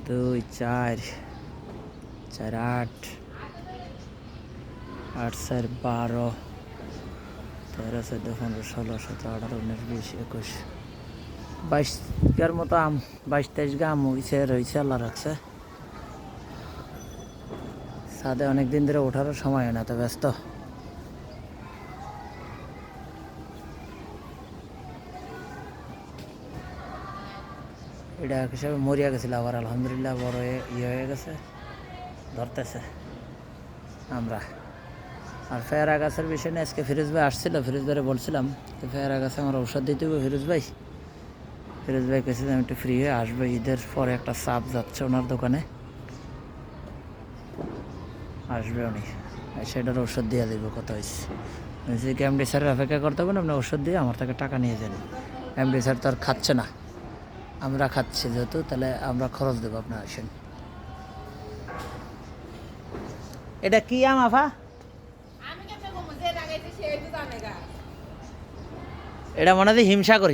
2 4 4 8 8 4 12 13 14 15 16 17 18 19 20 21 22 মতো আম 22-23 আম রয়েছে আল্লাহ রাখছে। ছাদে অনেকদিন ধরে ওঠারও সময় হয় না, তো ব্যস্ত। এটা হিসাবে মরিয়া গেছিল, আবার আলহামদুলিল্লাহ বড় হয়ে গেছে, ধরতেছে আমরা। আর পেয়ারা গাছের বিষয় নিয়ে আজকে ফিরোজ ভাই আসছিল, ফিরোজ ভাইরে বলছিলাম তো পেয়ারা গাছে আমার ঔষধ দিতে হবে। ফিরোজ ভাই কেছে আমি একটু ফ্রি হয়ে আসবো, ঈদের পরে একটা চাপ যাচ্ছে ওনার দোকানে, আসবে উনি, সেটার ওষুধ দিয়ে দেবো। কথা হয়েছে কি এমডি স্যারের অপেক্ষা করতে হবে না, আপনি ওষুধ দিয়ে আমার থেকে টাকা নিয়ে যান। এমডি স্যার তো আর খাচ্ছে না, আমরা খাচ্ছি যেহেতু, তাহলে আমরা খরচ দেবো, আপনার আসেন। এটা কি আম আফা? এটা মনে হয় হিমসাগর।